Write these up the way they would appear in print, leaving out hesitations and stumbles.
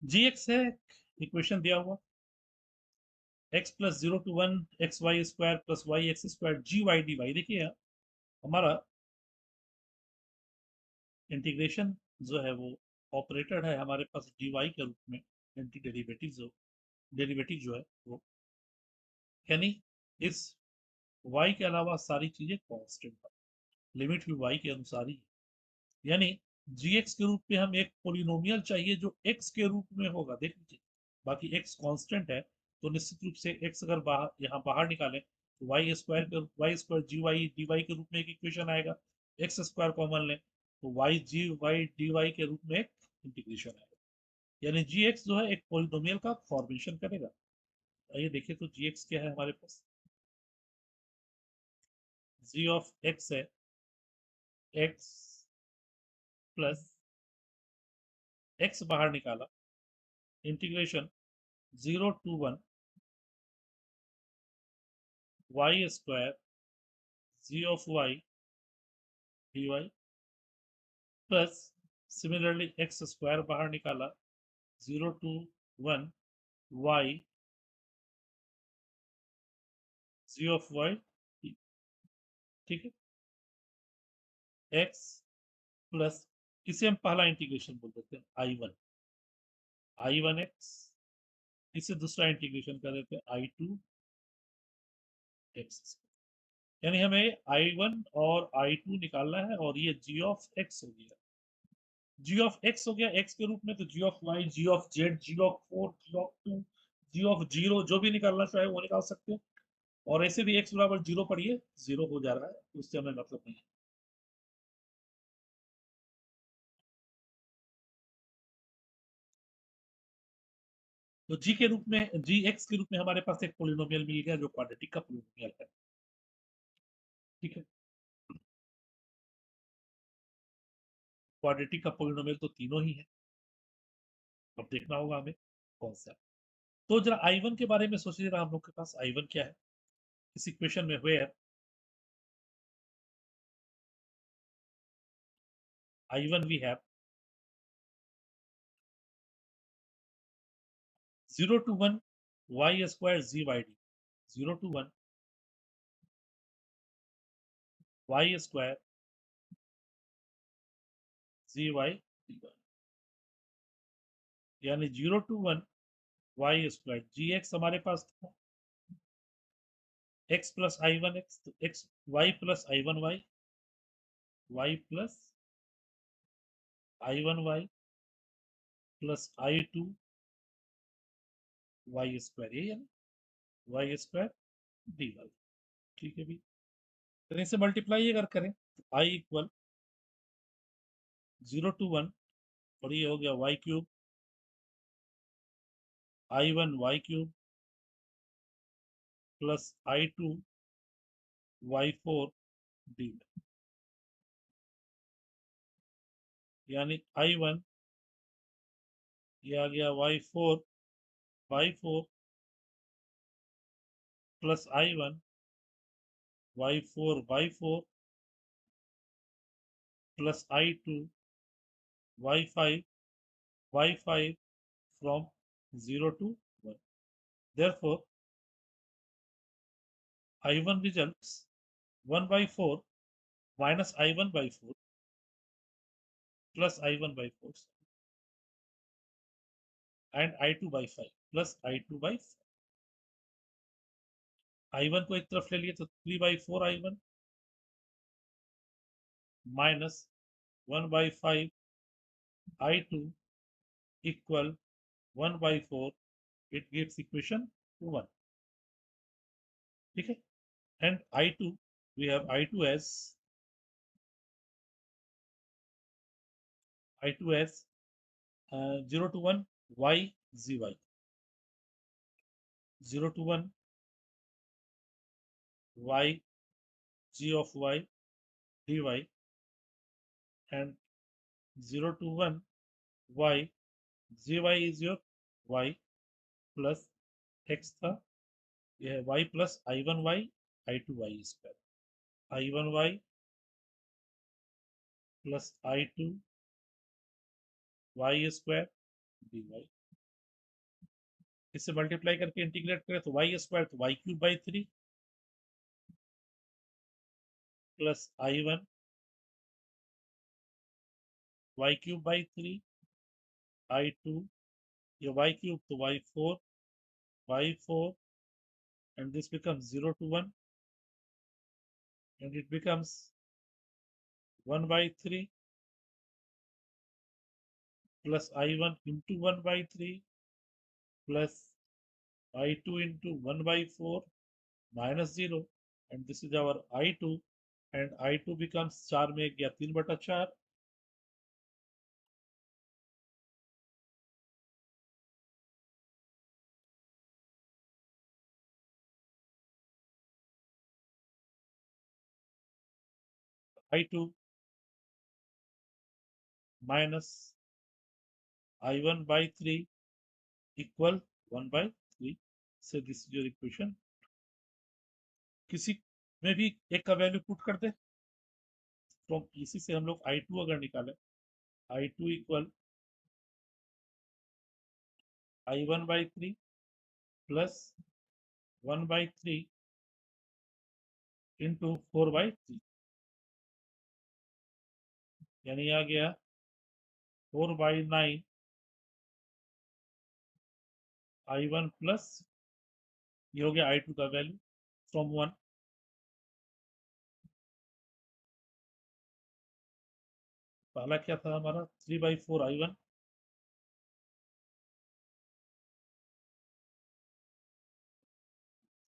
जी x है, equation दिया हुआ x plus 0 to 1 x y square plus y x square g y d y. देखिए हमारा integration जो है वो ऑपरेटेड है हमारे पास डी वाई के रूप में, एंटी डेरिवेटिव जो है वो, यानी इस y के अलावा सारी चीजें कांस्टेंट है, लिमिट भी y के अनुसार ही है। यानी gx के रूप में हम एक पोलिनोमियल चाहिए जो x के रूप में होगा, देख लीजिए बाकी x कांस्टेंट है, तो निश्चित रूप से x अगर बाहर यहाँ बाहर निकालें तो y square g y d Y के रूप में एक इक्वेशन आएगा, एक्स स्क्वायर कॉमन लें तो वाई जी वाई डी वाई के रूप में एक इंटीग्रेशन आएगा। यानी जी एक्स जो है एक पोलिनोमियल का फॉर्मेशन करेगा। आइए देखिए तो जी एक्स क्या है हमारे पास, जी ऑफ एक्स है एक्स प्लस एक्स बाहर निकाला, integration 0 to 1 y square g of y d y plus similarly x square बाहर निकाला 0 to 1 y g of y, ठीक है, एक्स प्लस इसे हम पहला इंटीग्रेशन बोल देते हैं आई वन एक्स, इसे दूसरा इंटीग्रेशन कर देते हैं I2 एक्स। यानी हमें I1 और I2 निकालना है और ये जी ऑफ एक्स हो गया, जी ऑफ एक्स हो गया एक्स के रूप में, तो g of y g of z g of 4 g of 2 g of 0 जो भी निकालना चाहे वो निकाल सकते हैं। और ऐसे भी एक्स बराबर 0 पढ़िए 0 हो जा रहा है, उससे हमें मतलब नहीं है। तो जी के रूप में जी एक्स के रूप में हमारे पास एक पोलिनोमियल मिल गया जो क्वाड्रेटिक का पोलिनोमियल है, ठीक है। क्वाड्रेटिक का पोलिनोमियल तो तीनों ही है, अब देखना होगा हमें कौन सा। तो जरा I1 के बारे में सोचिए, जरा हम लोग के पास I1 क्या है इस इक्वेशन में, where I1 we have 0 to 1 y square g y d, 0 to 1 y square g y d y, यानी 0 to 1 y square g x हमारे पास था एक्स प्लस I1 एक्स, तो x y plus I1 y, y plus I1 y plus I2 y square, ये यानी Y square D Y, ठीक है भी। तो इसे मल्टीप्लाई अगर करें तो आई इक्वल 0 to 1 और ये हो गया y cube I1 y cube plus I2 y 4 d, यानी I1 ये आ गया y four plus I1 y four plus I2 y five from 0 to 1. Therefore, I1 results 1 by 4 minus I1 by 4 plus I1 by 4 and I2 by 5 plus I2 by 5. I1 को एक तरफ ले लिए तो 3 by 4 I1 minus 1 by 5 I2 equal 1 by 4. It gives equation 1. ठीक है, and I2 we have I2 as 0 to 1 y zy, 0 to 1 y g of y dy and 0 to 1 y gy is your y plus x था, यह है y plus I1y I2y square, I1y plus I2y square dy, इससे multiply करके integrate करें तो y square, तो y cube by 3 plus i1 y cube by 3 i2 ये Y cube तो y4 and this becomes 0 to 1 and it becomes 1 by 3 plus i1 into 1 by 3 plus i2 into 1 by 4 minus 0 and this is our i2 and i2 becomes 4 में गया 3/4 i2 minus i1 by 3 equal 1 by 3. So this is your equation. किसी में भी एक का value put कर they from इसी से हम लोग i2 अगर निकाले i2 equal i1 by 3 plus 1 by 3 into 4 by 3 यानी आ गया 4 by 9 i1 प्लस ये हो गया i2 का वैल्यू फ्रॉम 1 पहला क्या था हमारा 3 by 4 i1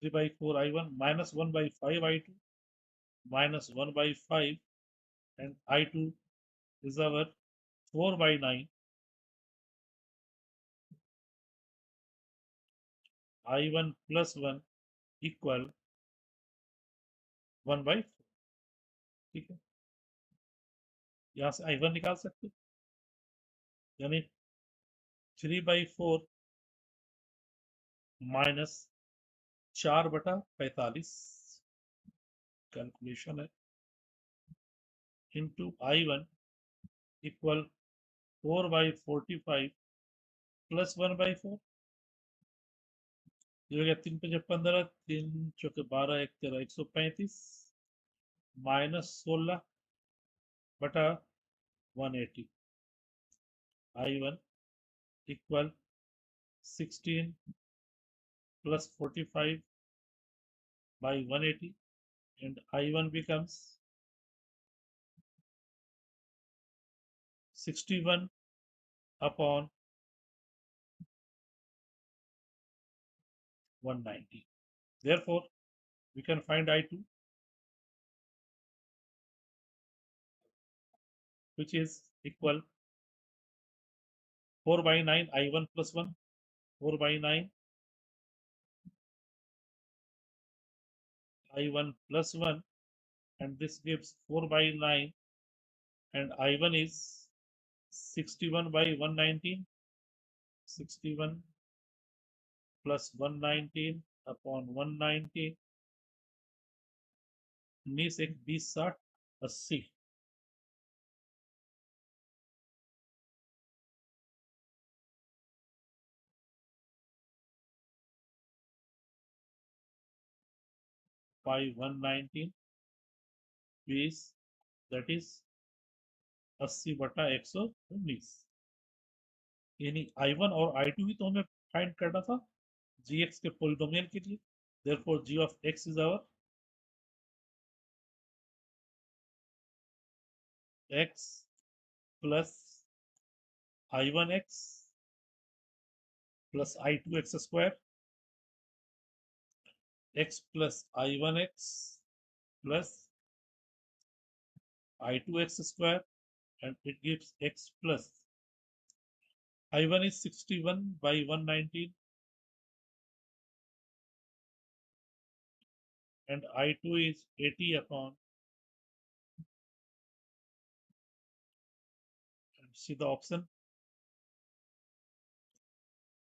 3 by 4 i1 minus 1 by 5 i2 minus 1 by 5 and i2 is our 4 by 9 i1 plus 1 equal 1 by 4. ठीक है, यहाँ से i1 निकाल सकते यानी 3 by 4 माइनस 4/45 कैलकुलेशन है into i1 equal 4 by 45 plus 1 by 4 ये हो गया 3 5 15 3 चौके 12 1 13 135 minus 16/180 i1 equal 16 plus 45 by 180 and i1 becomes 61 upon 190. Therefore, we can find i2 which is equal 4 by 9 i1 plus 1 4 by 9 i1 plus 1 and this gives 4 by 9 and i1 is 61 by 119 61 plus 119 upon 119 19 एक 20 60 80 by 119 20 that is 80/119 यानी i1 और i2 भी तो हमें find करना था gx के polynomial के लिए therefore g of x is our x plus i1x plus i2x square x plus i1x plus i2x square and it gives x plus i1 is 61 by 119 and i2 is 80 upon and see the option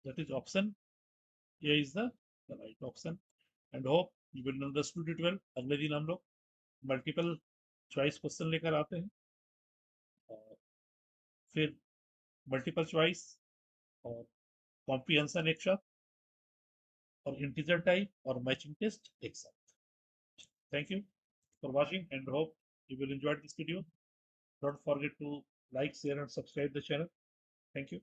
that is option A is the right option and hope you will understood it well. अगले दिन हम लोग multiple choice question लेकर आते हैं और फिर multiple choice और कॉम्प्रिहेंशन एक साथ और इंटीजर टाइप और मैचिंग टेस्ट एक साथ। Thank you for watching and hope you will enjoy this video. Don't forget to like, share and subscribe the channel. Thank you.